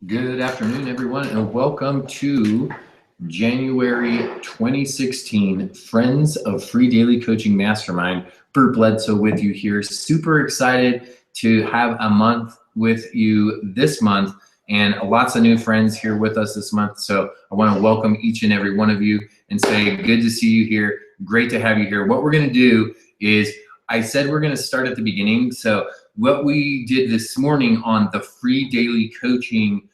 Good afternoon, everyone, and welcome to January 2016 Friends of Free Daily Coaching Mastermind. Bert Bledsoe with you here. Super excited to have a month with you this month and lots of new friends here with us this month. So I want to welcome each and every one of you and say good to see you here. Great to have you here. What we're going to do is, I said we're going to start at the beginning. So what we did this morning on the free daily coaching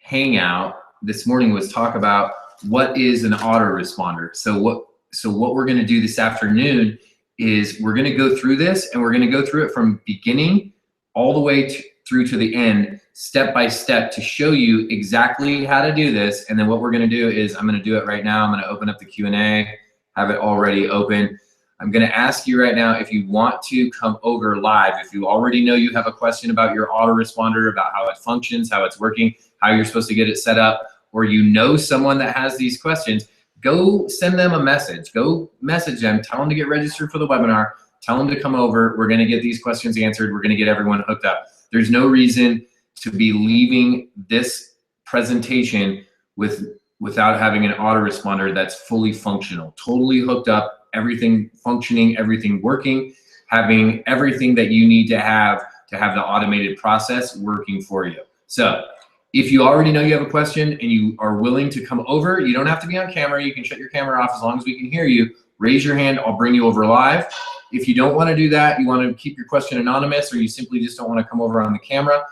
hangout this morning was talk about what is an autoresponder. So what we're going to do this afternoon is we're going to go through this, and we're going to go through it from beginning all the way through to the end, step by step, to show you exactly how to do this. And then what we're going to do is, I'm going to do it right now. I'm going to open up the Q&A, have it already open. I'm going to ask you right now if you want to come over live. If you already know you have a question about your autoresponder, about how it functions, how it's working, how you're supposed to get it set up, or you know someone that has these questions, go send them a message. Go message them. Tell them to get registered for the webinar. Tell them to come over. We're going to get these questions answered. We're going to get everyone hooked up. There's no reason to be leaving this presentation without having an autoresponder that's fully functional, totally hooked up, everything functioning, everything working, having everything that you need to have the automated process working for you. So if you already know you have a question and you are willing to come over, you don't have to be on camera. You can shut your camera off as long as we can hear you. Raise your hand, I'll bring you over live. If you don't want to do that, you want to keep your question anonymous, or you simply just don't want to come over on the camera,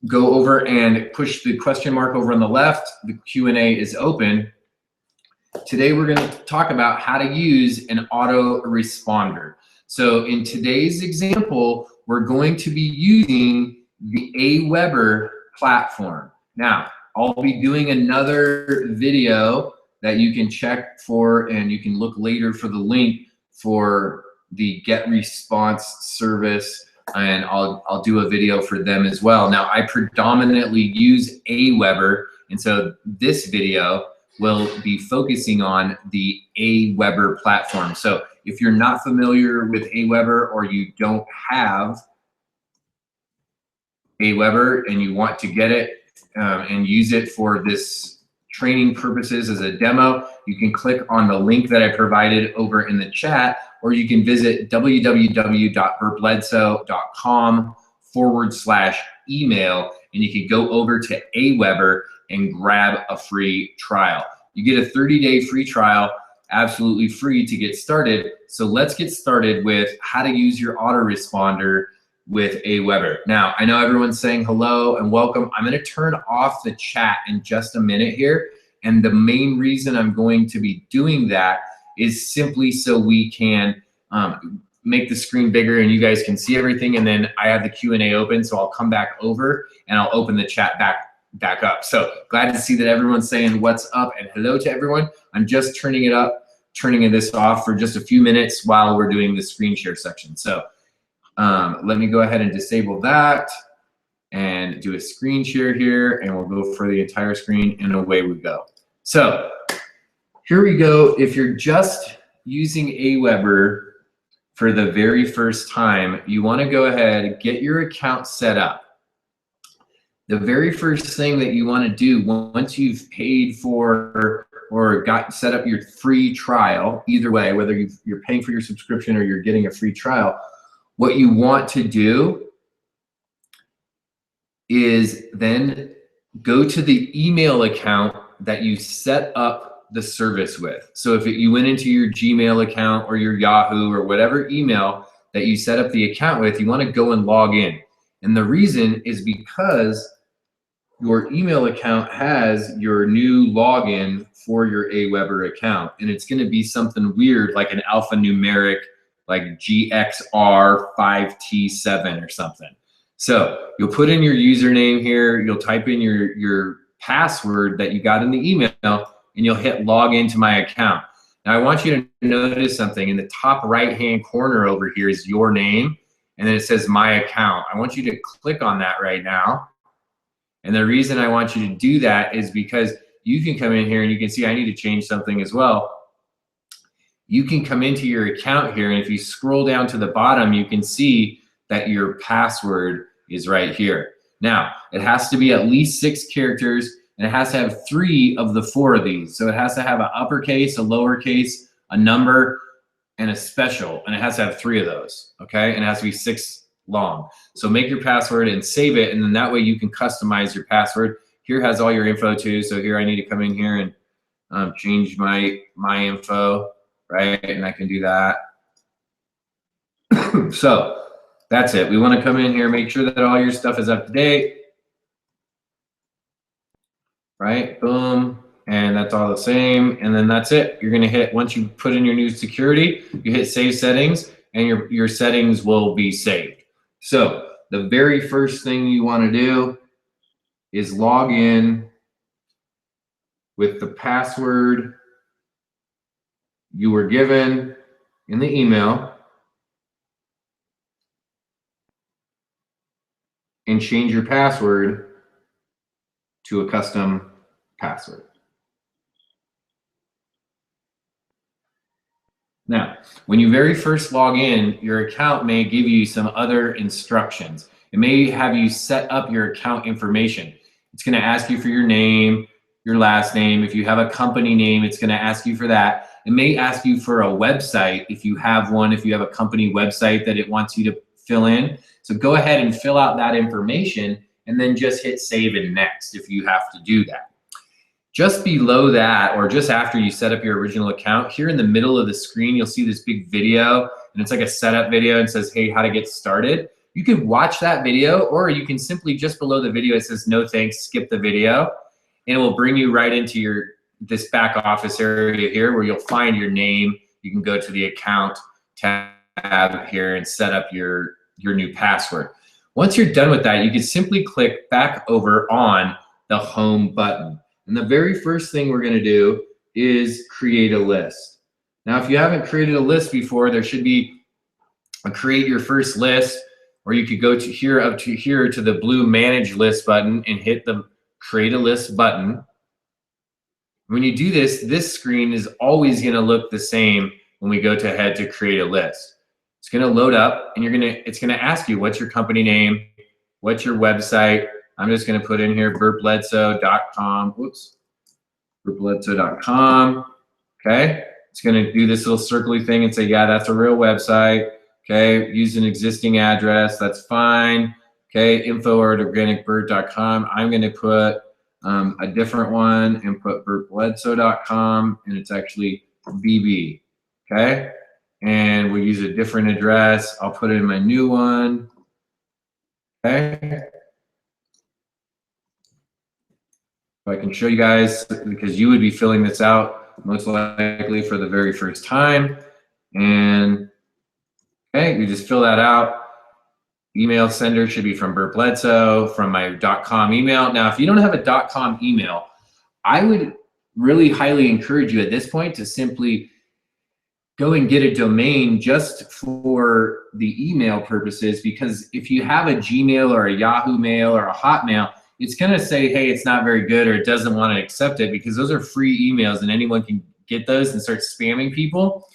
go over and push the question mark over on the left. The Q&A is open. Today we're going to talk about how to use an autoresponder. So in today's example, we're going to be using the Aweber platform. Now, I'll be doing another video that you can check for, and you can look later for the link for the Get Response service, and I'll do a video for them as well. Now, I predominantly use Aweber, and so this video will be focusing on the Aweber platform. So if you're not familiar with Aweber, or you don't have Aweber and you want to get it and use it for this training purposes as a demo, you can click on the link that I provided over in the chat, or you can visit www.bertbledsoe.com/email, and you can go over to Aweber and grab a free trial. You get a 30-day free trial, absolutely free to get started. So let's get started with how to use your autoresponder with Aweber. Now, I know everyone's saying hello and welcome. I'm going to turn off the chat in just a minute here. And the main reason I'm going to be doing that is simply so we can make the screen bigger and you guys can see everything. And then I have the Q&A open, so I'll come back over and I'll open the chat back up. So glad to see that everyone's saying what's up and hello to everyone. I'm just turning this off for just a few minutes while we're doing the screen share section. So let me go ahead and disable that and do a screen share here, and we'll go for the entire screen, and away we go. So here we go. If you're just using Aweber for the very first time, you want to go ahead and get your account set up. The very first thing that you want to do once you've paid for or got set up your free trial, either way, whether you're paying for your subscription or you're getting a free trial, what you want to do is then go to the email account that you set up the service with. So if you went into your Gmail account or your Yahoo or whatever email that you set up the account with, you want to go and log in. And the reason is because your email account has your new login for your Aweber account, and it's going to be something weird like an alphanumeric, like GXR5T7 or something. So you'll put in your username here, you'll type in your password that you got in the email, and you'll hit log into my account. Now I want you to notice something. In the top right-hand corner over here is your name, and then it says my account. I want you to click on that right now. And the reason I want you to do that is because you can come in here and you can see I need to change something as well. You can come into your account here, and if you scroll down to the bottom, you can see that your password is right here. Now, it has to be at least 6 characters, and it has to have 3 of the 4 of these. So it has to have an uppercase, a lowercase, a number, and a special, and it has to have 3 of those, okay? And it has to be 6 long. So make your password and save it, and then that way you can customize your password. Here has all your info too, so here I need to come in here and change my info, right? And I can do that. So that's it. We want to come in here, make sure that all your stuff is up to date, right? Boom. And that's all the same. And then that's it. You're going to hit, once you put in your new security, you hit save settings, and your settings will be saved. So the very first thing you want to do is log in with the password you were given in the email and change your password to a custom password. Now, when you very first log in, your account may give you some other instructions. It may have you set up your account information. It's going to ask you for your name, your last name. If you have a company name, it's going to ask you for that. It may ask you for a website if you have one, if you have a company website that it wants you to fill in. So go ahead and fill out that information and then just hit save and next if you have to do that. Just below that, or just after you set up your original account, here in the middle of the screen, you'll see this big video, and it's like a setup video and says, hey, how to get started. You can watch that video, or you can simply, just below the video, it says, no thanks, skip the video, and it will bring you right into this back office area here where you'll find your name. You can go to the account tab here and set up your new password. Once you're done with that, you can simply click back over on the home button. And the very first thing we're going to do is create a list. Now, if you haven't created a list before, there should be a create your first list, or you could go to here, up to here to the blue manage list button and hit the create a list button. When you do this, this screen is always going to look the same when we go to head to create a list. It's going to load up, and it's going to ask you, what's your company name? What's your website? I'm just going to put in here burtbledsoe.com. Whoops. burtbledsoe.com. Okay. It's going to do this little circly thing and say, yeah, that's a real website. Okay. Use an existing address. That's fine. Okay. info@organicburt.com. I'm going to put a different one and put burtbledsoe.com, and it's actually BB. Okay. And we'll use a different address. I'll put in my new one. Okay. I can show you guys, because you would be filling this out most likely for the very first time. And okay, you just fill that out. Email sender should be from Burt Bledsoe, from my .com email. Now, if you don't have a .com email, I would really highly encourage you at this point to simply go and get a domain just for the email purposes, because if you have a Gmail or a Yahoo Mail or a Hotmail, it's going to say, hey, it's not very good, or it doesn't want to accept it, because those are free emails and anyone can get those and start spamming people.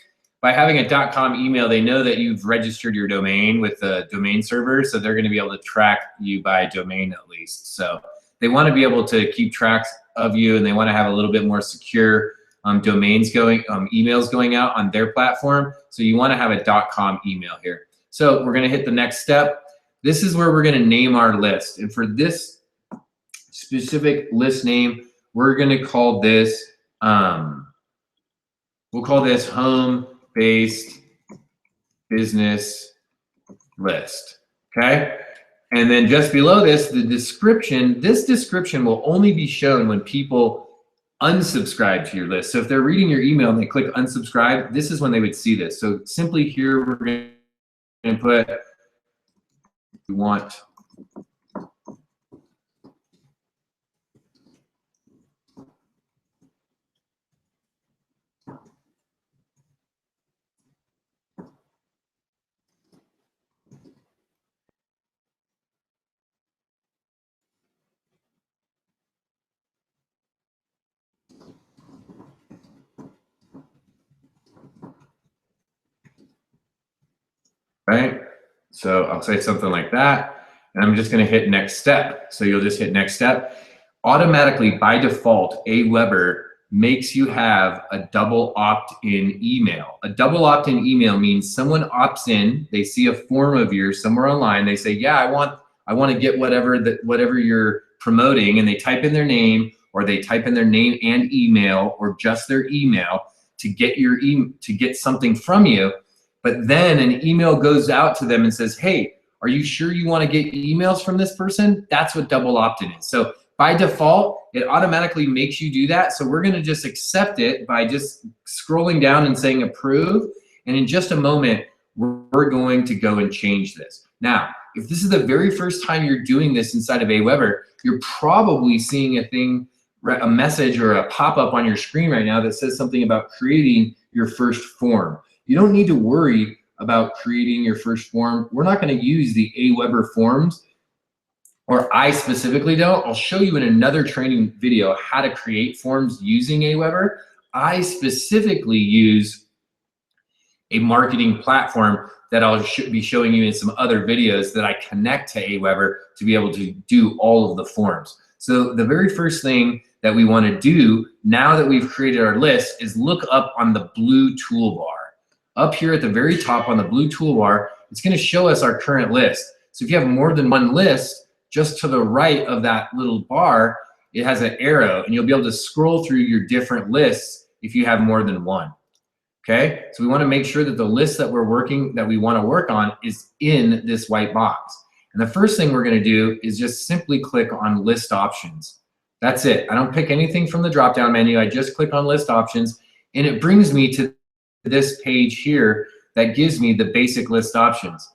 By having a .com email, they know that you've registered your domain with the domain server, so they're going to be able to track you by domain at least. So they want to be able to keep track of you, and they want to have a little bit more secure emails going out on their platform. So you want to have a .com email here. So we're going to hit the next step. This is where we're going to name our list. And for this specific list name, we're going to call this, we'll call this home-based business list, okay? And then just below this, the description, this description will only be shown when people unsubscribe to your list. So if they're reading your email and they click unsubscribe, this is when they would see this. So simply here, we're going to put, we want right? So I'll say something like that. And I'm just going to hit next step. So you'll just hit next step. Automatically, by default, Aweber makes you have a double opt-in email. A double opt-in email means someone opts in, they see a form of yours somewhere online, they say, yeah, I want to get whatever you're promoting, and they type in their name, or they type in their name and email, or just their email to get something from you. But then an email goes out to them and says, hey, are you sure you want to get emails from this person? That's what double opt-in is. So by default, it automatically makes you do that. So we're going to just accept it by just scrolling down and saying approve. And in just a moment, we're going to go and change this. Now, if this is the very first time you're doing this inside of Aweber, you're probably seeing a message or a pop-up on your screen right now that says something about creating your first form. You don't need to worry about creating your first form. We're not going to use the Aweber forms, or I specifically don't. I'll show you in another training video how to create forms using Aweber. I specifically use a marketing platform that I'll be showing you in some other videos that I connect to Aweber to be able to do all of the forms. So the very first thing that we want to do now that we've created our list is look up on the blue toolbar. Up here at the very top on the blue toolbar, it's going to show us our current list. So if you have more than one list, just to the right of that little bar, it has an arrow, and you'll be able to scroll through your different lists if you have more than one. Okay, so we want to make sure that the list that we want to work on is in this white box. And the first thing we're going to do is just simply click on list options. That's it. I don't pick anything from the drop-down menu. I just click on list options, and it brings me to this page here that gives me the basic list options.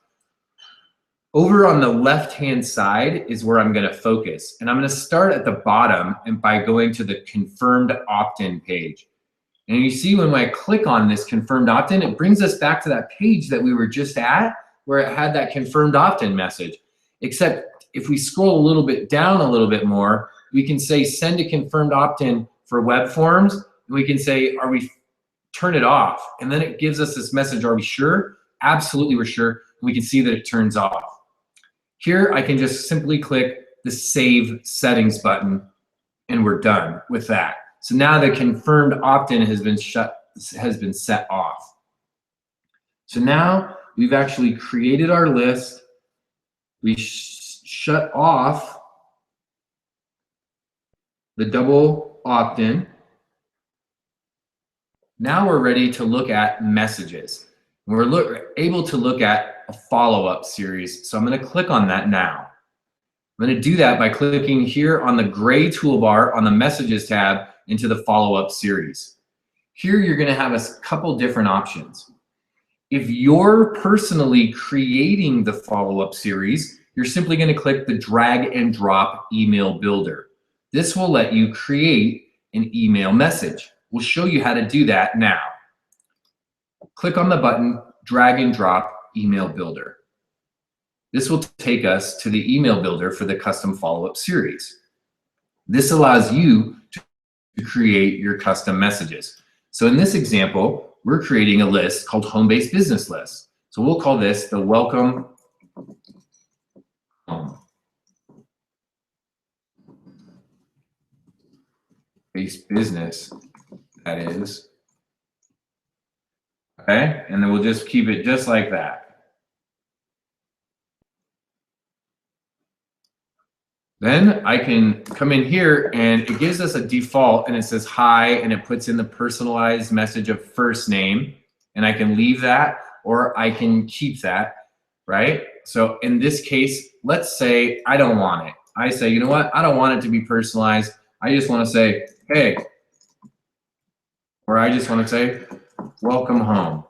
Over on the left-hand side is where I'm going to focus. And I'm going to start at the bottom and by going to the confirmed opt-in page. And you see when I click on this confirmed opt-in, it brings us back to that page that we were just at where it had that confirmed opt-in message. Except if we scroll a little bit down a little bit more, we can say send a confirmed opt-in for web forms. And we can say, turn it off. And then it gives us this message, are we sure? Absolutely, we're sure. And we can see that it turns off. Here, I can just simply click the Save Settings button, and we're done with that. So now the confirmed opt-in has been set off. So now we've actually created our list. We shut off the double opt-in. Now we're ready to look at messages. We're able to look at a follow-up series. So I'm going to click on that now. I'm going to do that by clicking here on the gray toolbar on the Messages tab into the follow-up series. Here you're going to have a couple different options. If you're personally creating the follow-up series, you're simply going to click the drag and drop email builder. This will let you create an email message. We'll show you how to do that now. Click on the button, drag and drop email builder. This will take us to the email builder for the custom follow-up series. This allows you to create your custom messages. So in this example, we're creating a list called Home-Based Business List. So we'll call this the Welcome Home-Based Business, that is. Okay, and then we'll just keep it just like that. Then I can come in here and it gives us a default and it says hi and it puts in the personalized message of first name, and I can leave that or I can keep that, right? So in this case, let's say I don't want it. I say, you know what? I don't want it to be personalized. I just want to say, hey, or I just want to say, welcome home.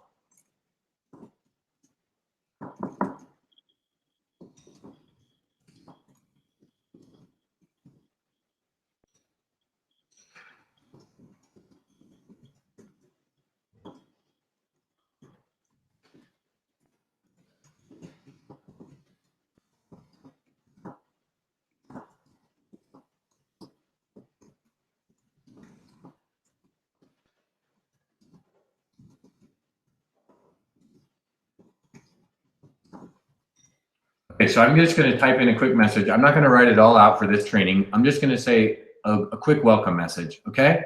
so I'm just going to type in a quick message. I'm not going to write it all out for this training. I'm just going to say a quick welcome message, okay?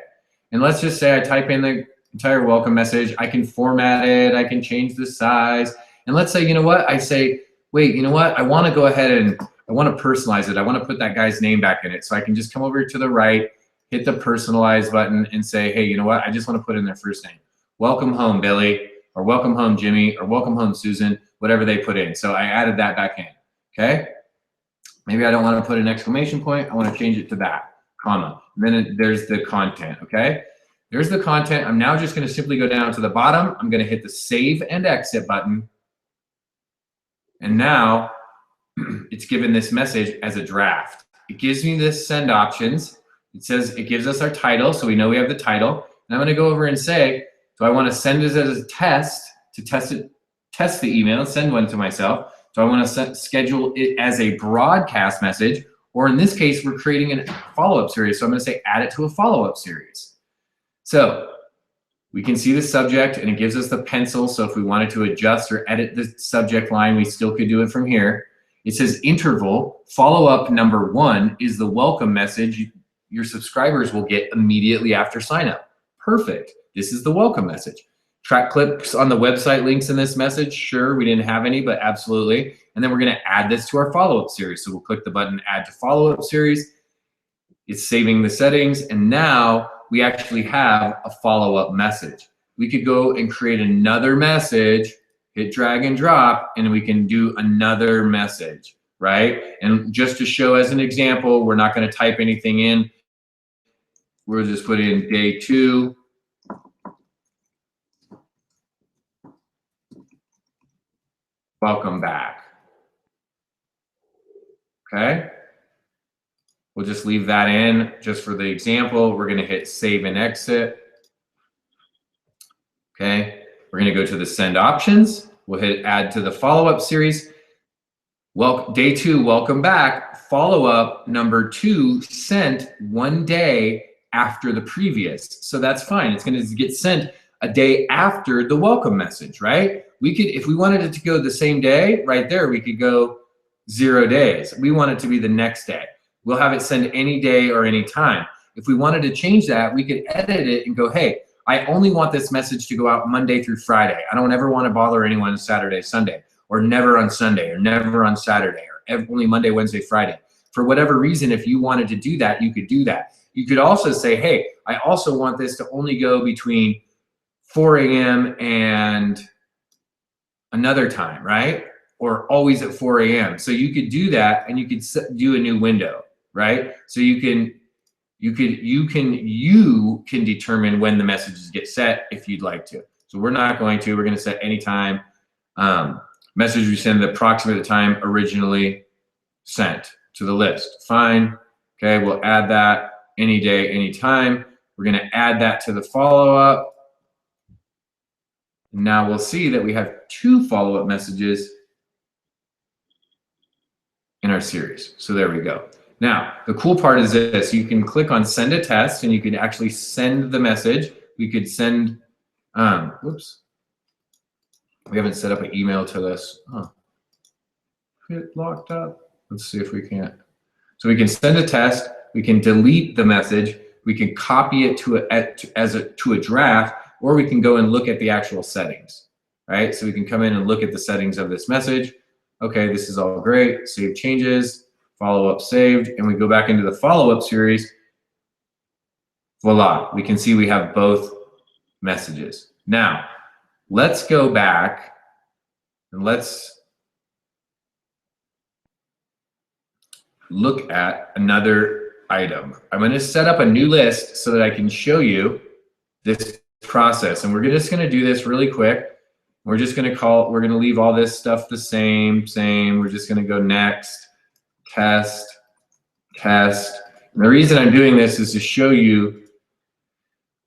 And let's just say I type in the entire welcome message. I can format it. I can change the size. And let's say, you know what? I say, wait, you know what? I want to go ahead and I want to personalize it. I want to put that guy's name back in it. So I can just come over to the right, hit the personalize button and say, hey, you know what? I just want to put in their first name. Welcome home, Billy, or welcome home, Jimmy, or welcome home, Susan, whatever they put in. So I added that back in, okay? Maybe I don't want to put an exclamation point. I want to change it to that, comma. And then there's the content, okay? There's the content. I'm now just going to simply go down to the bottom. I'm going to hit the save and exit button. And now it's given this message as a draft. It gives me this send options. It says it gives us our title, so we know we have the title. And I'm going to go over and say, do I want to send this as a test to test the email, send one to myself? Do I want to schedule it as a broadcast message? Or in this case, we're creating a follow-up series. So I'm going to say add it to a follow-up series. So we can see the subject and it gives us the pencil. So if we wanted to adjust or edit the subject line, we still could do it from here. It says interval, follow-up number 1 is the welcome message your subscribers will get immediately after sign up. Perfect. This is the welcome message. Track clips on the website links in this message. Sure, we didn't have any, but absolutely. And then we're going to add this to our follow-up series. So we'll click the button add to follow-up series. It's saving the settings. And now we actually have a follow-up message. We could go and create another message, hit drag and drop, and we can do another message, right? And just to show as an example, we're not going to type anything in. We'll just put in day 2. Welcome back. Okay. We'll just leave that in just for the example. We're going to hit save and exit. Okay. We're going to go to the send options. We'll hit add to the follow-up series. Well, day 2, welcome back. Follow-up number 2 sent 1 day after the previous. So that's fine. It's going to get sent a day after the welcome message, right? We could, if we wanted it to go the same day, right there, we could go 0 days. We want it to be the next day. We'll have it send any day or any time. If we wanted to change that, we could edit it and go, hey, I only want this message to go out Monday through Friday. I don't ever want to bother anyone on Saturday, Sunday, or never on Sunday, or never on Saturday, or only Monday, Wednesday, Friday. For whatever reason, if you wanted to do that, you could do that. You could also say, hey, I also want this to only go between 4 a.m. and another time, right? Or always at 4 a.m. So you could do that, and you could do a new window, right? So you can determine when the messages get set if you'd like to. So we're not going to. We're going to set any time. Message we send the approximate time originally sent to the list. Fine. Okay, we'll add that any day, any time. We're going to add that to the follow-up. Now we'll see that we have 2 follow-up messages in our series. So there we go. Now, the cool part is this. You can click on send a test, and you can actually send the message. We could send, whoops. We haven't set up an email to this. Oh, it locked up. Let's see if we can't. So we can send a test. We can delete the message. We can copy it to a draft, or we can go and look at the actual settings, right? So we can come in and look at the settings of this message. Okay, this is all great. Save changes, follow-up saved, and we go back into the follow-up series. Voila, we can see we have both messages. Now, let's go back and let's look at another item. I'm going to set up a new list so that I can show you this process. And we're just going to do this really quick. We're just going to leave all this stuff the same. We're just going to go next, test. And the reason I'm doing this is to show you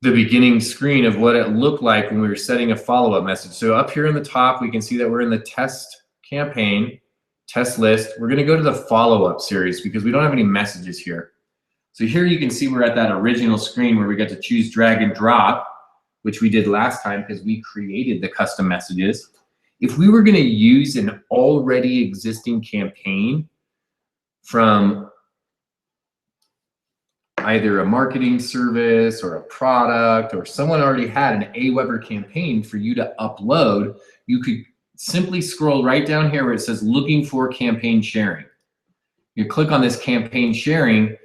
the beginning screen of what it looked like when we were setting a follow-up message. So up here in the top, we can see that we're in the test campaign, test list. We're going to go to the follow-up series because we don't have any messages here. So here you can see we're at that original screen where we got to choose drag and drop, which we did last time because we created the custom messages. If we were going to use an already existing campaign from either a marketing service or a product, or someone already had an AWeber campaign for you to upload, you could simply scroll right down here where it says looking for campaign sharing. You click on this campaign sharing,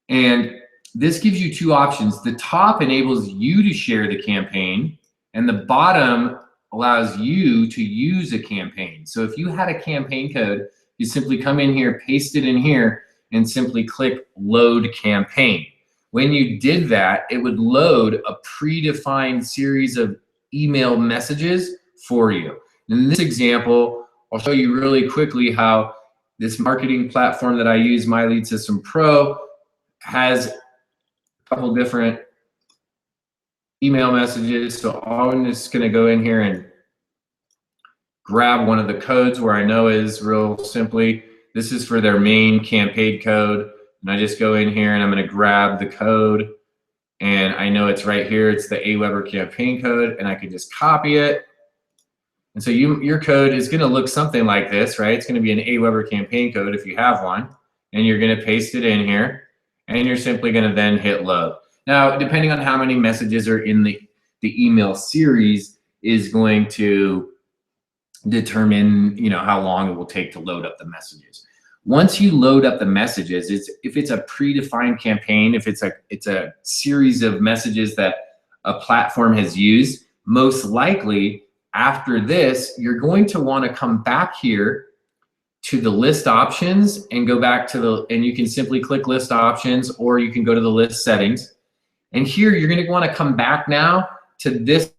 and this gives you two options. The top enables you to share the campaign, and the bottom allows you to use a campaign. So if you had a campaign code, you simply come in here, paste it in here, and simply click load campaign. When you did that, it would load a predefined series of email messages for you. In this example, I'll show you really quickly how this marketing platform that I use, My Lead System Pro, has a couple different email messages. So I'm just gonna go in here and grab one of the codes where I know is real simply, this is for their main campaign code. And I just go in here and I'm gonna grab the code, and I know it's right here. It's the AWeber campaign code, and I can just copy it. And so your code is gonna look something like this, right? It's gonna be an AWeber campaign code if you have one, and you're gonna paste it in here, and you're simply gonna then hit load. Now, depending on how many messages are in the email series is going to determine, how long it will take to load up the messages. Once you load up the messages, if it's a predefined campaign, if it's a series of messages that a platform has used, most likely after this, you're going to want to come back here to the list options and go back to and you can simply click list options, or you can go to the list settings. And here you're going to want to come back now to this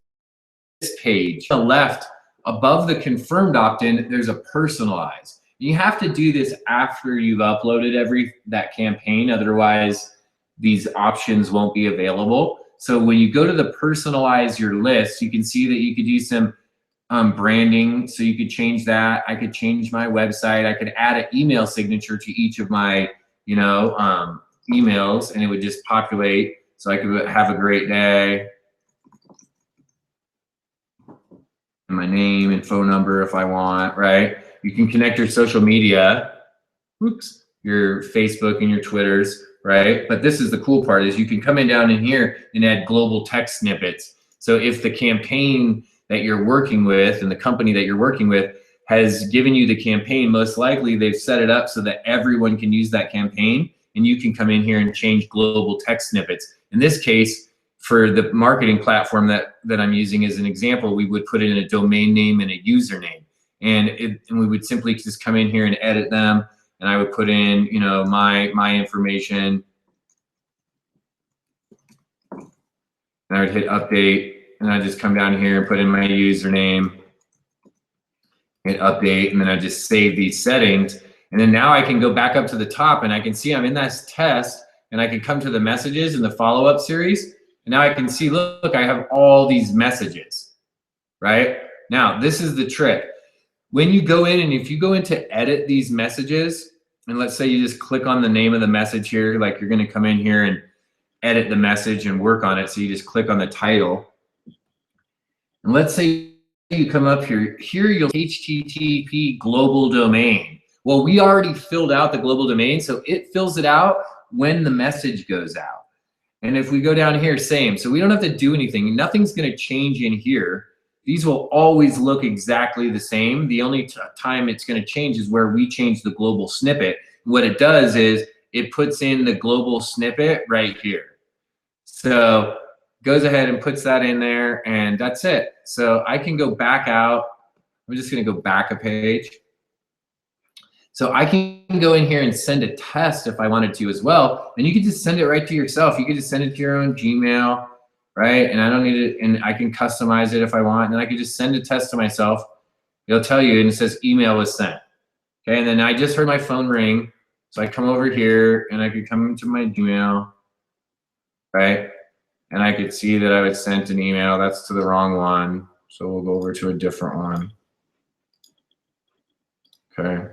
page. On the left, above the confirmed opt-in, there's a personalize. You have to do this after you've uploaded that campaign, otherwise these options won't be available. So when you go to the personalize your list, you can see that you could use some branding. So you could change that. I could change my website. I could add an email signature to each of my, emails, and it would just populate. So I could have a great day. And my name and phone number if I want, right? You can connect your social media, your Facebook and your Twitters, right? But this is the cool part, is you can come in down in here and add global text snippets. So if the campaign that you're working with and the company that you're working with has given you the campaign, most likely they've set it up so that everyone can use that campaign, and you can come in here and change global text snippets. In this case, for the marketing platform that I'm using as an example, we would put in a domain name and a username. And we would simply just come in here and edit them. And I would put in, my information. And I would hit update. And I just come down here and put in my username, hit update, and then I just save these settings. And then now I can go back up to the top and I can see I'm in this test, and I can come to the messages in the follow-up series. And now I can see, look, I have all these messages, right? Now, this is the trick. When you go in, and if you go in to edit these messages, and let's say you just click on the name of the message here, like you're gonna come in here and edit the message and work on it. So you just click on the title. And let's say you come up here, you'll HTTP global domain. Well, we already filled out the global domain, so it fills it out when the message goes out. And if we go down here, same. So we don't have to do anything. Nothing's gonna change in here. These will always look exactly the same. The only time it's gonna change is where we change the global snippet. What it does is it puts in the global snippet right here. So goes ahead and puts that in there, and that's it. So I can go back out. I'm just gonna go back a page. So I can go in here and send a test if I wanted to as well. And you can just send it right to yourself. You can just send it to your own Gmail, right? And I don't need it, and I can customize it if I want. And then I can just send a test to myself. It'll tell you, and it says email was sent. Okay, and then I just heard my phone ring. So I come over here and I could come into my Gmail, right? And I could see that I was sent an email. That's to the wrong one. So we'll go over to a different one. Okay.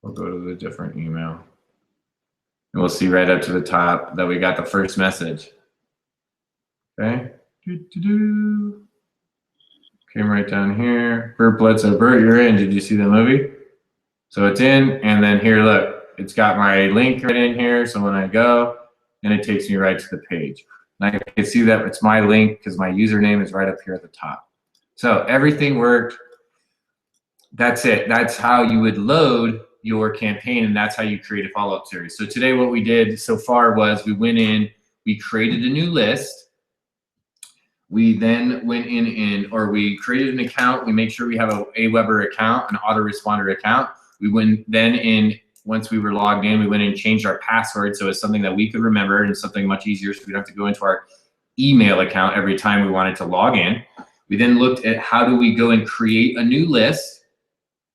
We'll go to the different email. And we'll see right up to the top that we got the first message. Okay. Came right down here. Burt Bledsoe. Burt, you're in. Did you see the movie? So it's in, and then here, look, it's got my link right in here. So when I go, and it takes me right to the page. And I can see that it's my link because my username is right up here at the top. So everything worked. That's it. That's how you would load your campaign, and that's how you create a follow-up series. So today what we did so far was we went in, we created a new list. We then went in or we created an account. We make sure we have a Aweber account, an AutoResponder account. We went then in, once we were logged in, we went in and changed our password so it's something that we could remember and something much easier so we don't have to go into our email account every time we wanted to log in. We then looked at how do we go and create a new list.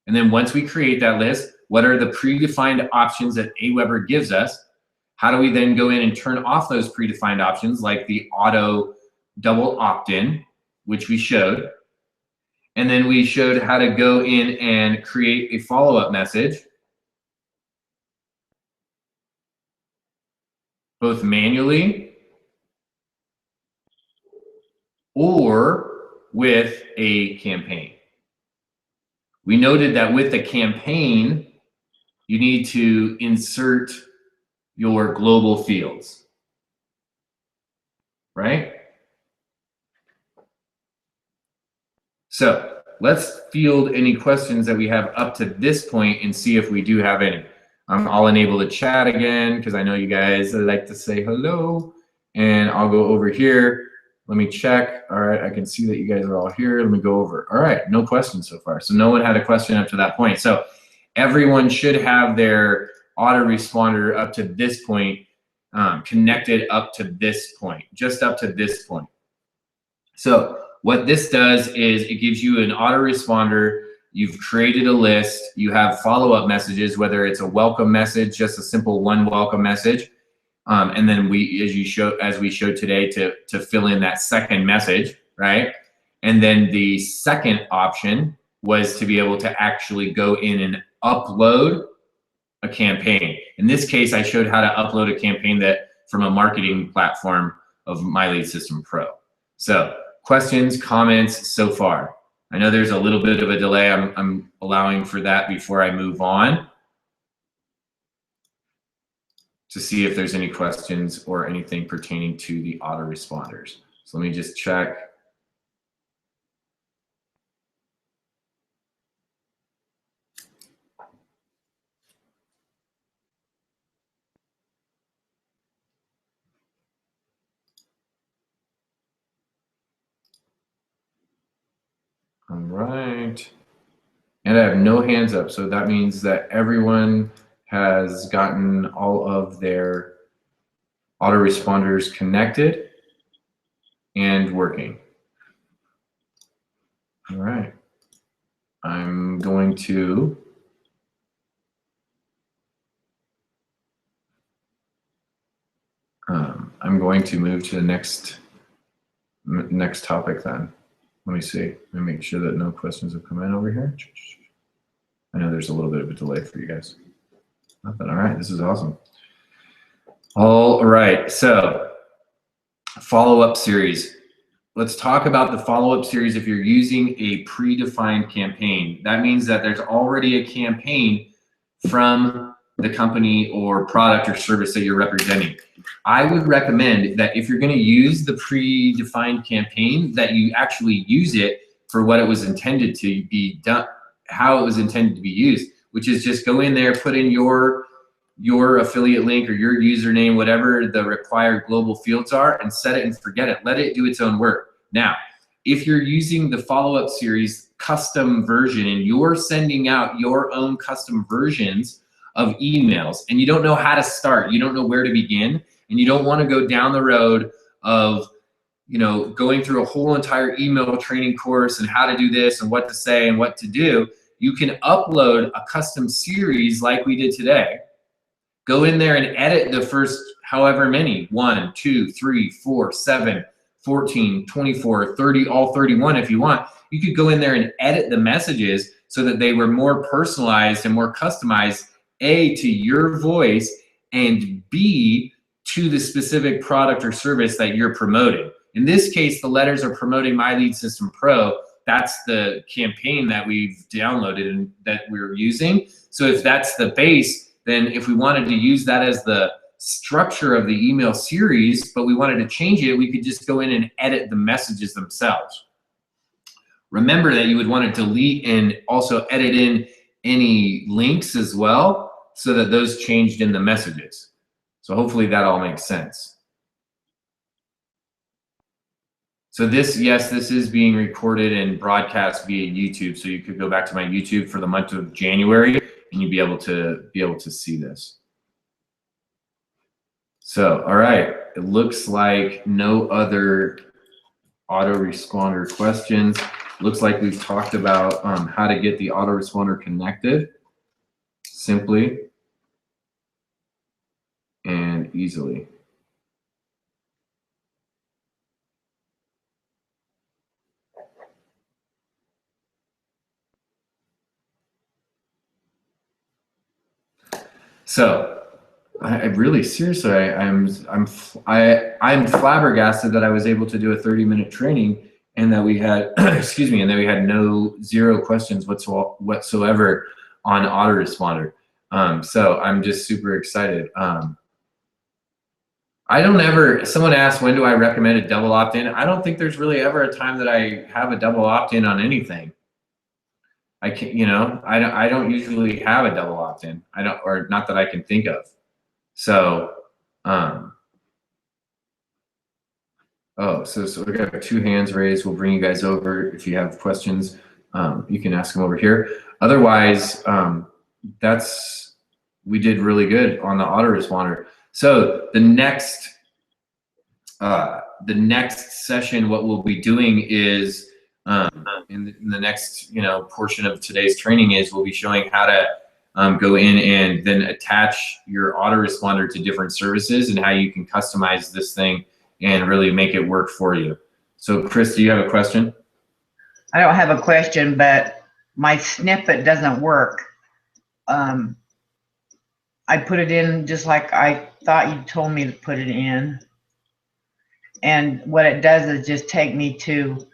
And then once we create that list, what are the predefined options that Aweber gives us? How do we then go in and turn off those predefined options like the auto double opt-in, which we showed. And then we showed how to go in and create a follow-up message, both manually or with a campaign. We noted that with the campaign, you need to insert your global fields, right? So let's field any questions that we have up to this point and see if we do have any. I'll enable the chat again because I know you guys like to say hello. And I'll go over here. Let me check. All right, I can see that you guys are all here. Let me go over. All right, no questions so far. So no one had a question up to that point. So everyone should have their autoresponder up to this point, connected up to this point, just up to this point. So what this does is it gives you an autoresponder. You've created a list. You have follow-up messages, whether it's a welcome message, just a simple one welcome message, and then as we showed today, to fill in that second message, right? And then the second option was to be able to actually go in and upload a campaign. In this case, I showed how to upload a campaign that from a marketing platform of My Lead System Pro. So questions, comments so far? I know there's a little bit of a delay. I'm allowing for that before I move on to see if there's any questions or anything pertaining to the autoresponders. So let me just check. All right. And I have no hands up, so that means that everyone has gotten all of their autoresponders connected and working. All right. I'm going to move to the next topic then. Let me see. Let me make sure that no questions have come in over here. I know there's a little bit of a delay for you guys. Nothing. All right, this is awesome. All right, so follow-up series. Let's talk about the follow-up series if you're using a predefined campaign. That means that there's already a campaign from the company or product or service that you're representing. I would recommend that if you're going to use the predefined campaign, that you actually use it for what it was intended to be done, how it was intended to be used, which is just go in there, put in your affiliate link or your username, whatever the required global fields are, and set it and forget it. Let it do its own work. Now, if you're using the follow-up series custom version and you're sending out your own custom versions of emails and you don't know how to start, you don't know where to begin, and you don't want to go down the road of going through a whole entire email training course and how to do this and what to say and what to do, you can upload a custom series like we did today. Go in there and edit the first however many, 1, 2, 3, 4, 7, 14, 24, 30, all 31 if you want. You could go in there and edit the messages so that they were more personalized and more customized, A, to your voice, and B, to the specific product or service that you're promoting. In this case, the letters are promoting My Lead System Pro, that's the campaign that we've downloaded and that we're using. So if that's the base, then if we wanted to use that as the structure of the email series, but we wanted to change it, we could just go in and edit the messages themselves. Remember that you would want to delete and also edit in any links as well, so that those changed in the messages. So hopefully that all makes sense. So this, yes, this is being recorded and broadcast via YouTube. So you could go back to my YouTube for the month of January and you'd be able to see this. So, all right, it looks like no other autoresponder questions. Looks like we've talked about how to get the autoresponder connected simply and easily. So I really seriously, I'm flabbergasted that I was able to do a 30-minute training and that we had excuse me, and that we had zero questions whatsoever on autoresponder. So I'm just super excited. Someone asked, when do I recommend a double opt-in? I don't think there's really ever a time that I have a double opt-in on anything. I can't, I don't usually have a double opt-in. Or not that I can think of. So, so we got 2 hands raised. We'll bring you guys over. If you have questions, you can ask them over here. Otherwise, we did really good on the autoresponder. So the next session, what we'll be doing is in the next portion of today's training is we'll be showing how to go in and then attach your autoresponder to different services and how you can customize this thing and really make it work for you. So Chris, do you have a question? I don't have a question, but my snippet doesn't work. I put it in just like I thought you told me to put it in. And what it does is just take me to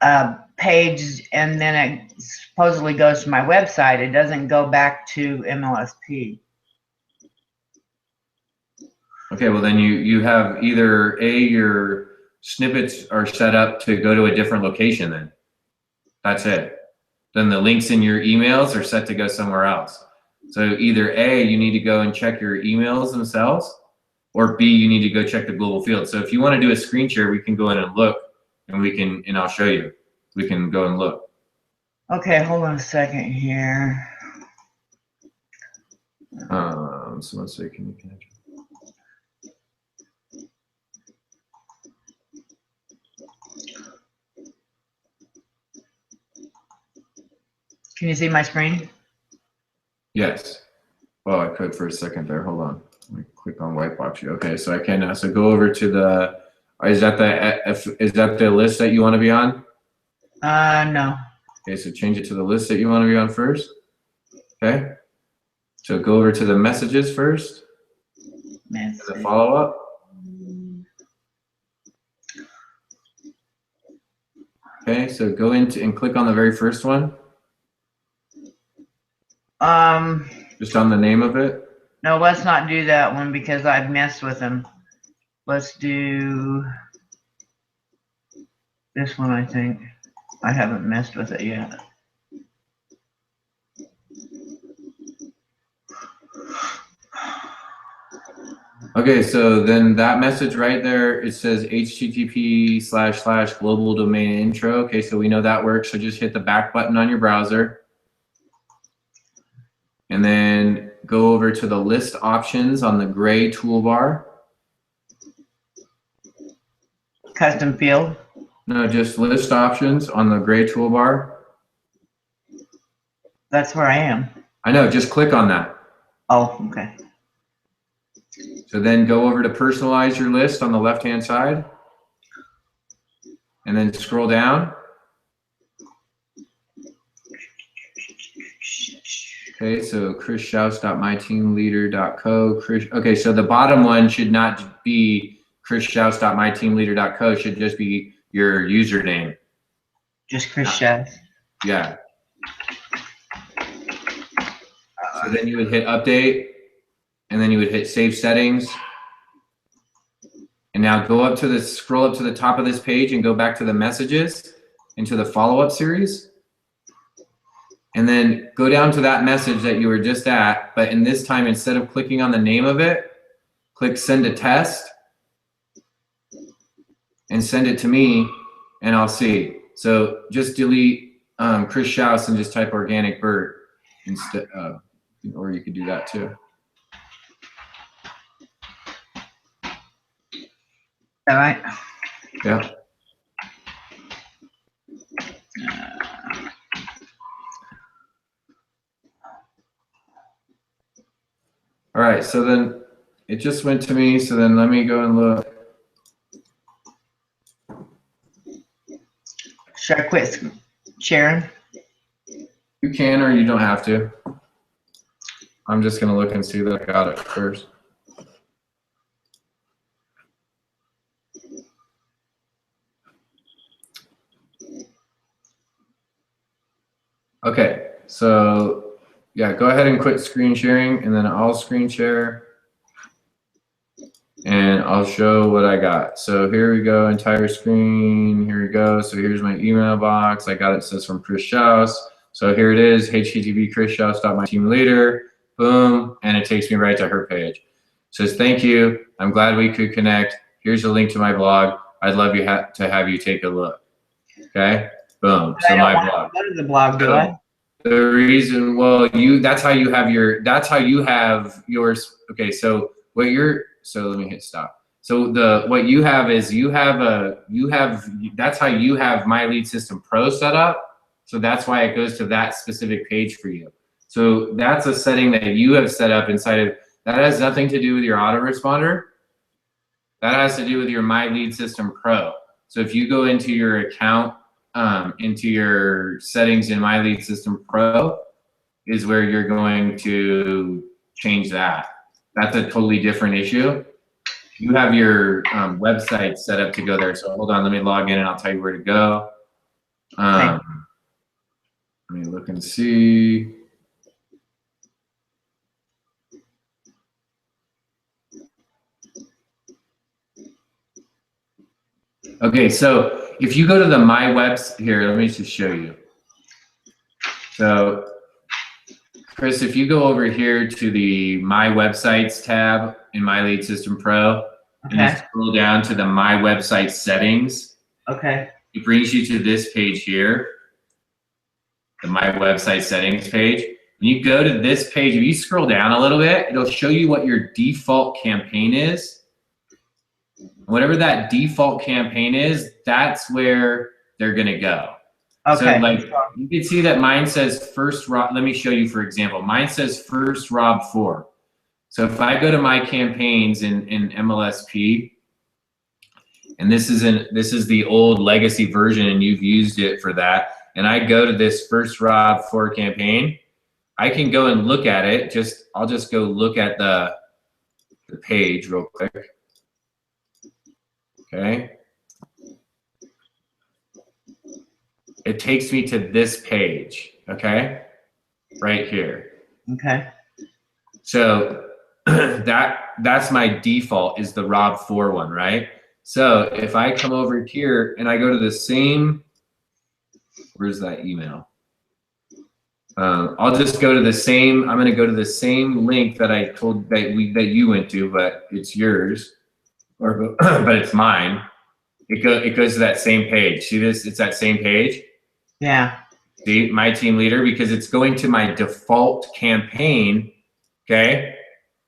a page, and then it supposedly goes to my website. It doesn't go back to MLSP. Okay, well then you have either your snippets are set up to go to a different location then. That's it. Then the links in your emails are set to go somewhere else. So either A, you need to go and check your emails themselves, or B, you need to go check the global field. So if you want to do a screen share, we can go in and look, and I'll show you. We can go and look. Okay, hold on a second here. So let's say, can you connect? Can you see my screen? Yes. Well, I could for a second there. Hold on. Let me click on white box. Okay, so I can. So go over to the. Is that the list that you want to be on? No. Okay, so change it to the list that you want to be on first. Okay. So go over to the messages first. The follow up. Okay, so go into and click on the very first one. Just on the name of it. No, let's not do that one because I've messed with them. Let's do this one, I think. I haven't messed with it yet. Okay, so then that message right there, it says http://global domain intro. Okay, so we know that works. So just hit the back button on your browser. And then go over to the list options on the gray toolbar. Custom field? No, just list options on the gray toolbar. That's where I am. I know, just click on that. Oh, okay. So then go over to personalize your list on the left-hand side. And then scroll down. Okay, so chrisschaus.myteamleader.co. Okay, so the bottom one should not be chrisschaus.myteamleader.co. Should just be your username. Just Chris Chef. Yeah. So then you would hit update, and then you would hit save settings. And now go up to the, scroll up to the top of this page and go back to the messages into the follow-up series. And then go down to that message that you were just at, but in this time, instead of clicking on the name of it, click send a test and send it to me, and I'll see. So just delete Chris Schaus and just type organic Bert instead, or you could do that too. All right. Yeah. All right, so then it just went to me, so then let me go and look. Should I quit sharing? You can, or you don't have to. I'm just gonna look and see that I got it first. Okay, so yeah, go ahead and quit screen sharing, and then I'll screen share, and I'll show what I got. So here we go, entire screen, here we go. So here's my email box. I got it, says from Chris Schaus. So here it is, http chrisschaus.myteamleader, boom, and it takes me right to her page. It says, thank you, I'm glad we could connect. Here's a link to my blog. I'd love you to have you take a look. Okay, boom, so my blog. Go to the blog, do I? The reason, well, that's how you have yours. Okay, so what you're, so let me hit stop. So what you have is that's how you have My Lead System Pro set up. So that's why it goes to that specific page for you. So that's a setting that you have set up inside of, that has nothing to do with your autoresponder. That has to do with your My Lead System Pro. So if you go into your account, into your settings in My Lead System Pro is where you're going to change that. That's a totally different issue. You have your website set up to go there. So hold on, let me log in and I'll tell you where to go. Let me look and see. Okay, so if you go to the My Webs, here, let me just show you. So, Chris, if you go over here to the My Websites tab in My Lead System Pro, and you scroll down to the My Website settings, it brings you to this page here, the My Website settings page. When you go to this page, if you scroll down a little bit, it'll show you what your default campaign is. Whatever that default campaign is, that's where they're gonna go. Okay. So like you can see that mine says first Rob. Let me show you for example. Mine says first Rob 4. So if I go to my campaigns in MLSP, and this is the old legacy version, and you've used it for that, and I go to this first Rob 4 campaign, I can go and look at it. I'll just go look at the page real quick. Okay. It takes me to this page, okay? Right here. Okay. So that's my default is the Rob 4 one, right? So if I come over here and I go to the same, where's that email? I'll just go to the same, I'm gonna go to the same link that I told that you went to, but it's yours. But it's mine. It goes to that same page. See this? It's that same page. Yeah. See, my team leader, because it's going to my default campaign, okay,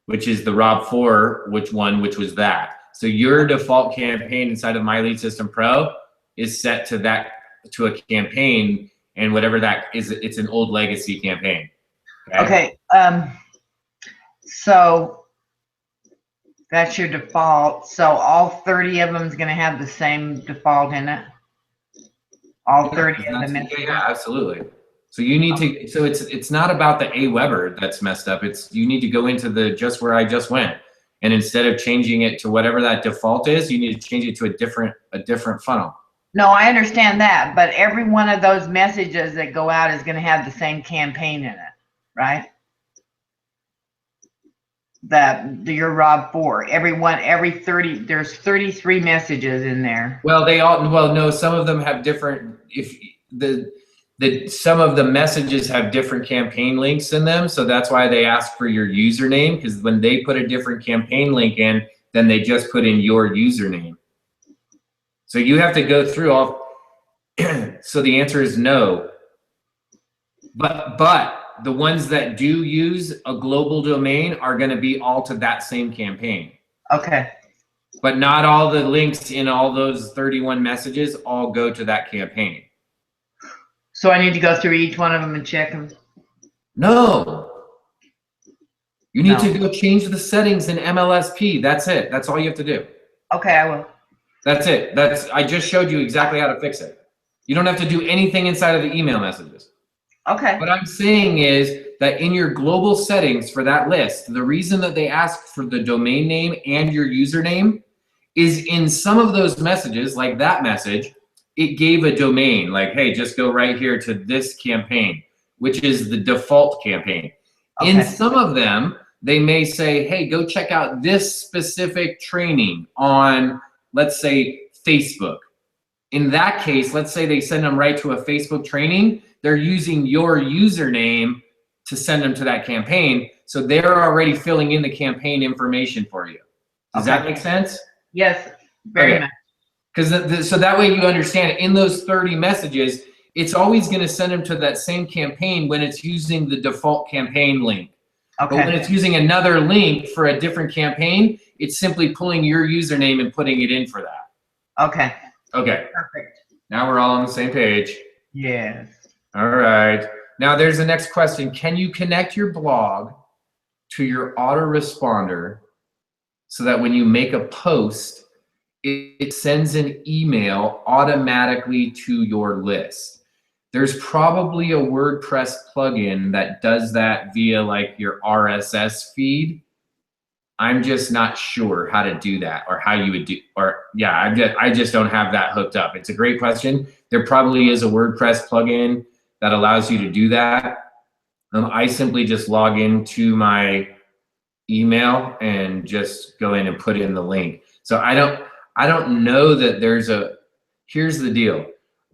which is the Rob 4, which was that. So your default campaign inside of My Lead System Pro is set to a campaign, and whatever that is, it's an old legacy campaign. Okay. So that's your default. So all 30 of them is going to have the same default in it. All 30 of them. Yeah, absolutely. So you need to. So it's not about the Aweber that's messed up. You need to go into the just where I just went, and instead of changing it to whatever that default is, you need to change it to a different funnel. No, I understand that, but every one of those messages that go out is going to have the same campaign in it, right? That you're Rob for every 30, there's 33 messages in there. Well, no, some of them have different, if some of the messages have different campaign links in them. So that's why they ask for your username, because when they put a different campaign link in, then they just put in your username. So you have to go through all, so the answer is no. But the ones that do use a global domain are going to be all to that same campaign. Okay. But not all the links in all those 31 messages all go to that campaign. So I need to go through each one of them and check them? No. You need to go change the settings in MLSP. That's it. That's all you have to do. Okay, I will. That's it. I just showed you exactly how to fix it. You don't have to do anything inside of the email messages. Okay. What I'm saying is that in your global settings for that list, the reason that they ask for the domain name and your username is in some of those messages, like that message, it gave a domain, like, hey, just go right here to this campaign, which is the default campaign. Okay. In some of them, they may say, hey, go check out this specific training on, let's say, Facebook. In that case, let's say they send them right to a Facebook training, they're using your username to send them to that campaign. So they're already filling in the campaign information for you. Does that make sense? Yes, very much. Because so that way you understand in those 30 messages, it's always going to send them to that same campaign when it's using the default campaign link. Okay. But when it's using another link for a different campaign, it's simply pulling your username and putting it in for that. Okay. Okay. Perfect. Now we're all on the same page. Yes. All right. Now there's the next question. Can you connect your blog to your autoresponder so that when you make a post, it sends an email automatically to your list? There's probably a WordPress plugin that does that via like your RSS feed. I'm just not sure how to do that or how you would do, or yeah, I just don't have that hooked up. It's a great question. There probably is a WordPress plugin that allows you to do that. I simply just log into my email and just go in and put in the link. So I don't know that there's here's the deal.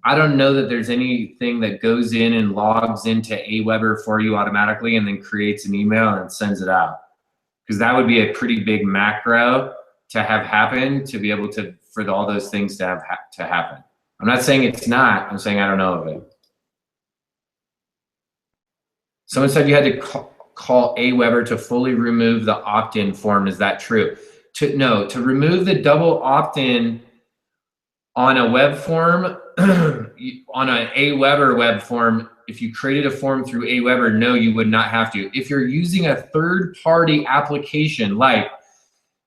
I don't know that there's anything that goes in and logs into Aweber for you automatically and then creates an email and sends it out. Because that would be a pretty big macro to have happen to be able to, for all those things to happen. I'm not saying it's not, I'm saying I don't know of it. Someone said you had to call Aweber to fully remove the opt-in form. Is that true? No, to remove the double opt-in on a web form, on an Aweber web form, if you created a form through Aweber, no, you would not have to. If you're using a third-party application like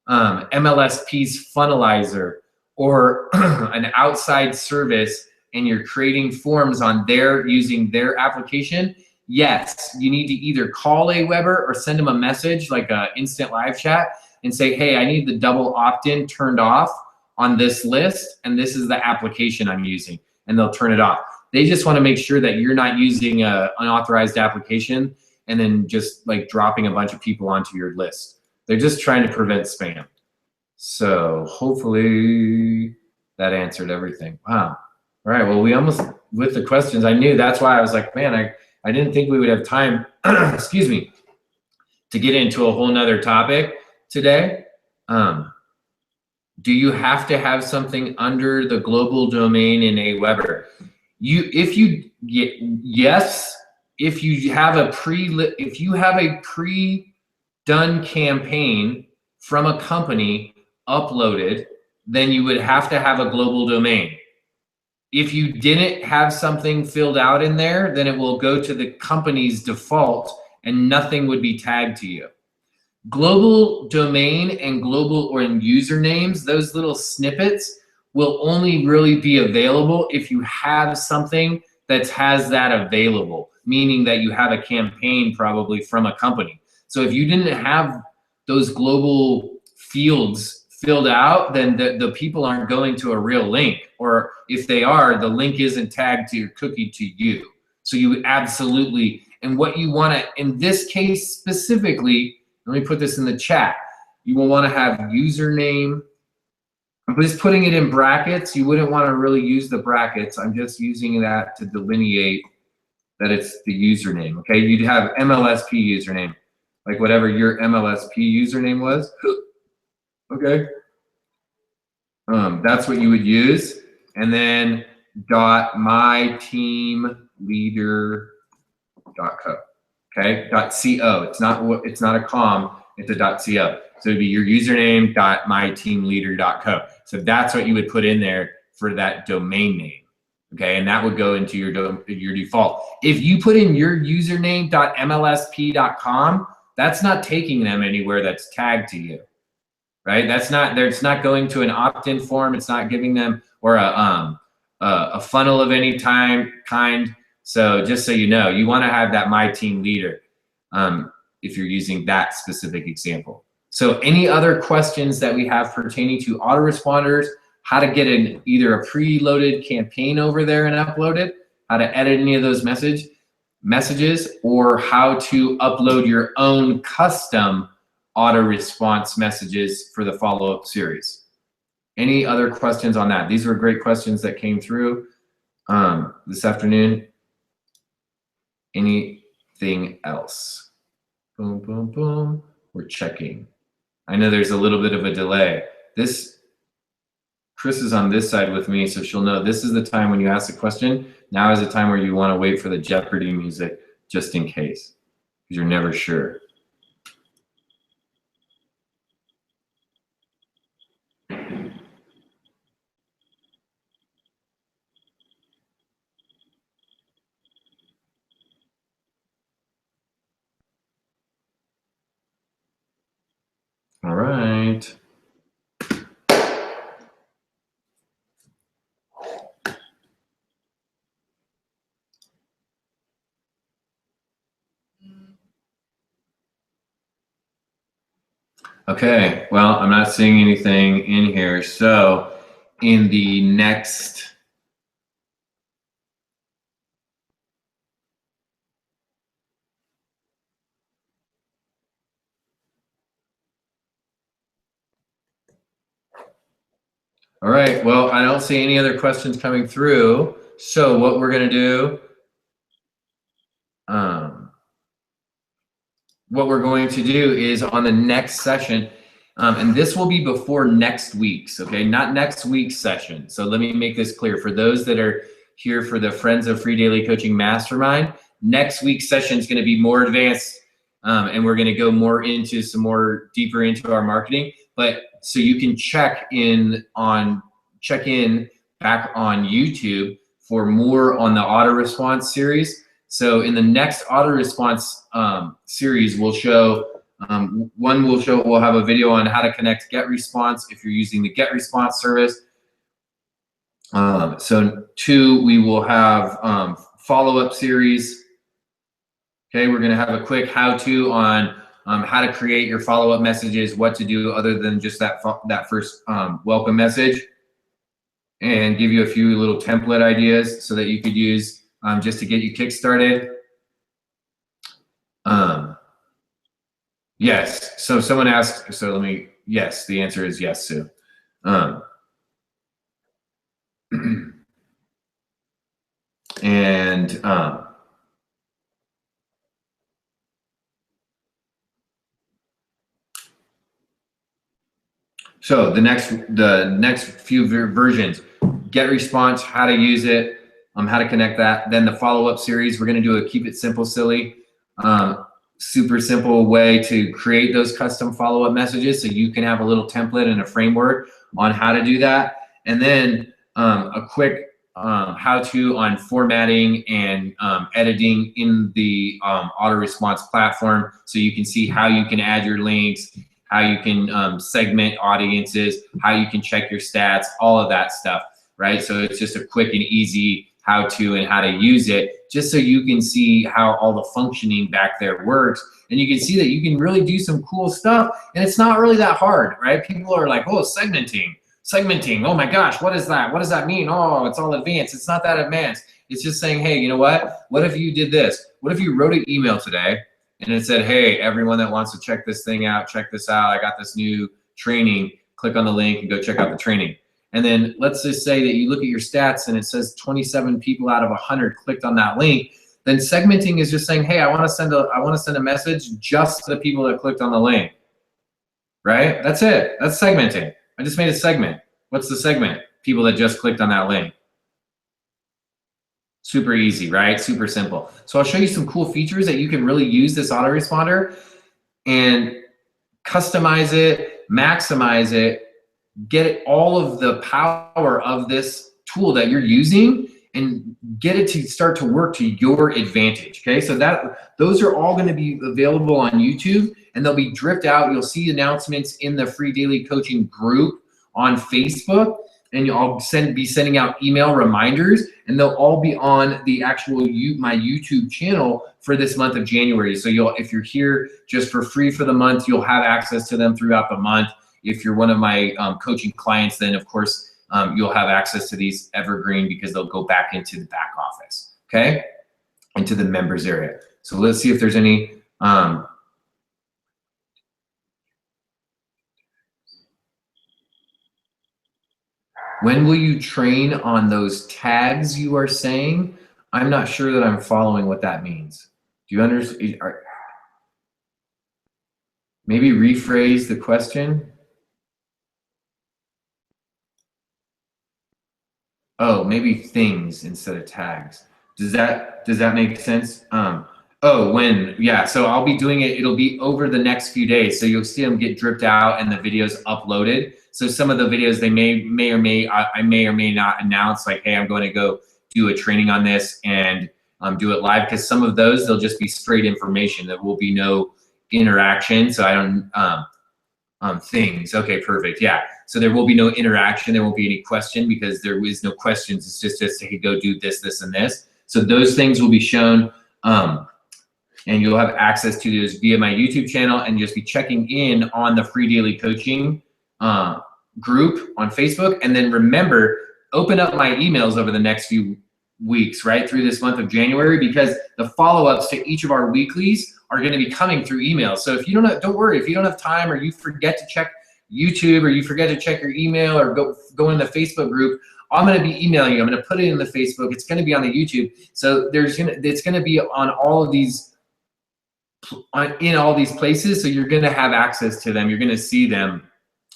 MLSP's Funnelizer or an outside service, and you're creating forms on using their application, yes, you need to either call Aweber or send them a message like an instant live chat and say, hey, I need the double opt-in turned off on this list, and this is the application I'm using, and they'll turn it off. They just want to make sure that you're not using an unauthorized application and then just like dropping a bunch of people onto your list. They're just trying to prevent spam. So hopefully that answered everything. Wow. All right, well, we almost, with the questions, I knew, that's why I was like, man, I didn't think we would have time, excuse me, to get into a whole nother topic today. Do you have to have something under the global domain in Aweber? Yes, if you have a pre-done campaign from a company uploaded, then you would have to have a global domain. If you didn't have something filled out in there, then it will go to the company's default and nothing would be tagged to you. Global domain and global or in usernames, those little snippets will only really be available if you have something that has that available, meaning that you have a campaign probably from a company. So if you didn't have those global fields filled out, then the people aren't going to a real link. Or if they are, the link isn't tagged to your cookie to you. So you absolutely, and what you want to, in this case specifically, let me put this in the chat. You will want to have username. I'm just putting it in brackets. You wouldn't want to really use the brackets. I'm just using that to delineate that it's the username, okay? You'd have MLSP username, like whatever your MLSP username was, okay? That's what you would use. And then .myteamleader.co, okay? .co, it's not a com, it's a .co. So it'd be your username .myteamleader.co. So that's what you would put in there for that domain name, okay? And that would go into your default. If you put in your username .mlsp.com, that's not taking them anywhere that's tagged to you, right? It's not going to an opt-in form. It's not giving them or a funnel of any kind. So just so you know, you want to have that My Team Leader if you're using that specific example. So any other questions that we have pertaining to autoresponders, how to get either a preloaded campaign over there and upload it, how to edit any of those messages, or how to upload your own custom auto response messages for the follow-up series. Any other questions on that? These were great questions that came through this afternoon. Anything else? Boom, boom, boom. We're checking. I know there's a little bit of a delay. Chris is on this side with me, so she'll know this is the time when you ask a question. Now is the time where you want to wait for the Jeopardy music just in case, because you're never sure. All right. Okay, well, I'm not seeing anything in here. So in the next, all right, well, I don't see any other questions coming through. So what we're gonna do, is on the next session, and this will be before next week's, okay? Not next week's session. So let me make this clear. For those that are here for the Friends of Free Daily Coaching Mastermind, next week's session is gonna be more advanced, and we're gonna go more into deeper into our marketing. But so you can check in back on YouTube for more on the auto response series. So in the next auto response series, we'll have a video on how to connect GetResponse if you're using the GetResponse service. So 2, we will have follow-up series. Okay, we're gonna have a quick how-to on how to create your follow-up messages, what to do other than just that first welcome message, and give you a few little template ideas so that you could use just to get you kick-started. Yes, so someone asked, yes, the answer is yes, Sue. So the next few versions, GetResponse, how to use it, how to connect that. Then the follow-up series, we're gonna do a keep it simple, silly, super simple way to create those custom follow-up messages so you can have a little template and a framework on how to do that. And then a quick how-to on formatting and editing in the auto response platform so you can see how you can add your links, how you can segment audiences, how you can check your stats, all of that stuff, right? So it's just a quick and easy how to and how to use it, just so you can see how all the functioning back there works. And you can see that you can really do some cool stuff, and it's not really that hard, right? People are like, oh, segmenting, oh my gosh, what is that? What does that mean? Oh, it's all advanced. It's not that advanced. It's just saying, hey, you know what? What if you did this? What if you wrote an email today and it said, hey, everyone that wants to check this thing out, check this out. I got this new training. Click on the link and go check out the training. And then let's just say that you look at your stats and it says 27 people out of 100 clicked on that link. Then segmenting is just saying, hey, I want to send a message just to the people that clicked on the link. Right? That's it. That's segmenting. I just made a segment. What's the segment? People that just clicked on that link. Super easy, right? Super simple. So I'll show you some cool features that you can really use this autoresponder and customize it, maximize it, get all of the power of this tool that you're using and get it to start to work to your advantage, okay? So those are all gonna be available on YouTube, and they'll be dripped out. You'll see announcements in the free daily coaching group on Facebook, and I'll be sending out email reminders, and they'll all be on the actual my YouTube channel for this month of January. So if you're here just for free for the month, you'll have access to them throughout the month. If you're one of my coaching clients, then of course you'll have access to these evergreen, because they'll go back into the back office, okay? Into the members area. So let's see if there's any when will you train on those tags you are saying? I'm not sure that I'm following what that means. Do you understand? Maybe rephrase the question. Oh, maybe things instead of tags. Does that make sense? Oh, when, yeah, so I'll be doing it, it'll be over the next few days. So you'll see them get dripped out and the videos uploaded. So some of the videos I may or may not announce, like, hey, I'm going to go do a training on this and do it live, because some of those, they'll just be straight information. There will be no interaction. So I don't, things, okay, perfect, yeah. So there will be no interaction, there won't be any question, because there is no questions. It's just hey, go do this, this, and this. So those things will be shown, and you'll have access to those via my YouTube channel, and just be checking in on the free daily coaching group on Facebook. And then remember, open up my emails over the next few weeks, right, through this month of January, because the follow-ups to each of our weeklies are going to be coming through email. So if you don't worry, if you don't have time, or you forget to check YouTube, or you forget to check your email, or go in the Facebook group, I'm going to be emailing you. I'm going to put it in the Facebook. It's going to be on the YouTube. So it's going to be on all of these, in all these places. So you're going to have access to them. You're going to see them,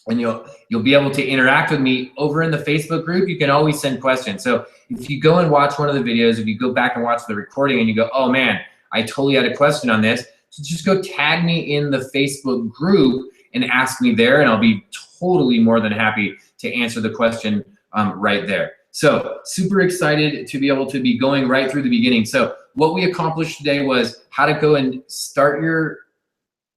and you'll be able to interact with me over in the Facebook group. You can always send questions. So if you go and watch one of the videos, if you go back and watch the recording and you go, oh man, I totally had a question on this, so just go tag me in the Facebook group and ask me there, and I'll be totally more than happy to answer the question right there. So super excited to be able to be going right through the beginning. So what we accomplished today was how to go and start your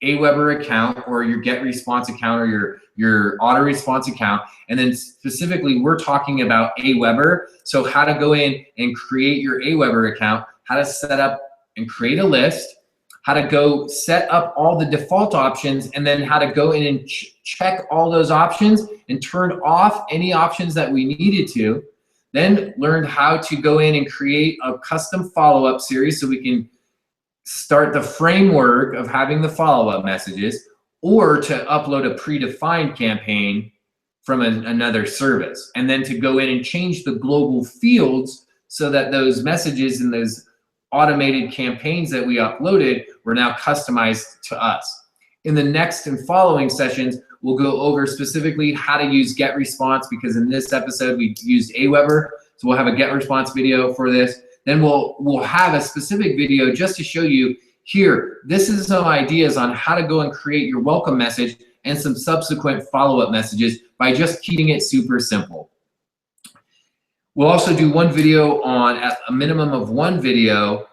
Aweber account, or your GetResponse account, or your AutoResponse account. And then specifically, we're talking about Aweber. So how to go in and create your Aweber account, how to set up and create a list, how to go set up all the default options, and then how to go in and check all those options and turn off any options that we needed to. Then learned how to go in and create a custom follow-up series, so we can start the framework of having the follow-up messages, or to upload a predefined campaign from another service, and then to go in and change the global fields so that those messages and those automated campaigns that we uploaded were now customized to us. In the next and following sessions, we'll go over specifically how to use GetResponse, because in this episode we used Aweber, so we'll have a GetResponse video for this. Then we'll have a specific video just to show you here, this is some ideas on how to go and create your welcome message and some subsequent follow-up messages by just keeping it super simple. We'll also do one video on, at a minimum of one video,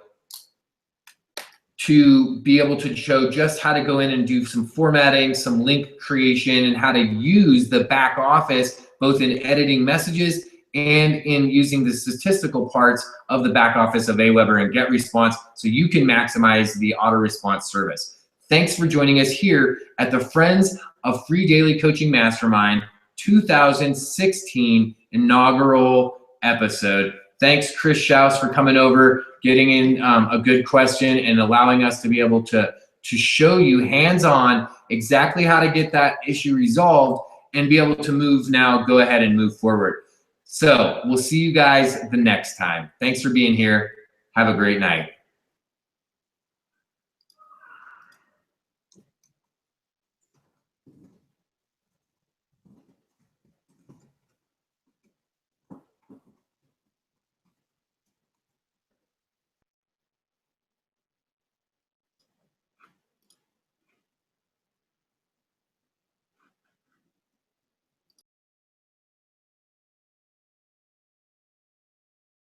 to be able to show just how to go in and do some formatting, some link creation, and how to use the back office, both in editing messages and in using the statistical parts of the back office of Aweber and GetResponse so you can maximize the AutoResponse service. Thanks for joining us here at the Friends of Free Daily Coaching Mastermind 2016 inaugural episode. Thanks, Chris Schaus, for coming over, getting in a good question, and allowing us to be able to show you hands-on exactly how to get that issue resolved and be able to go ahead and move forward. So we'll see you guys the next time. Thanks for being here. Have a great night.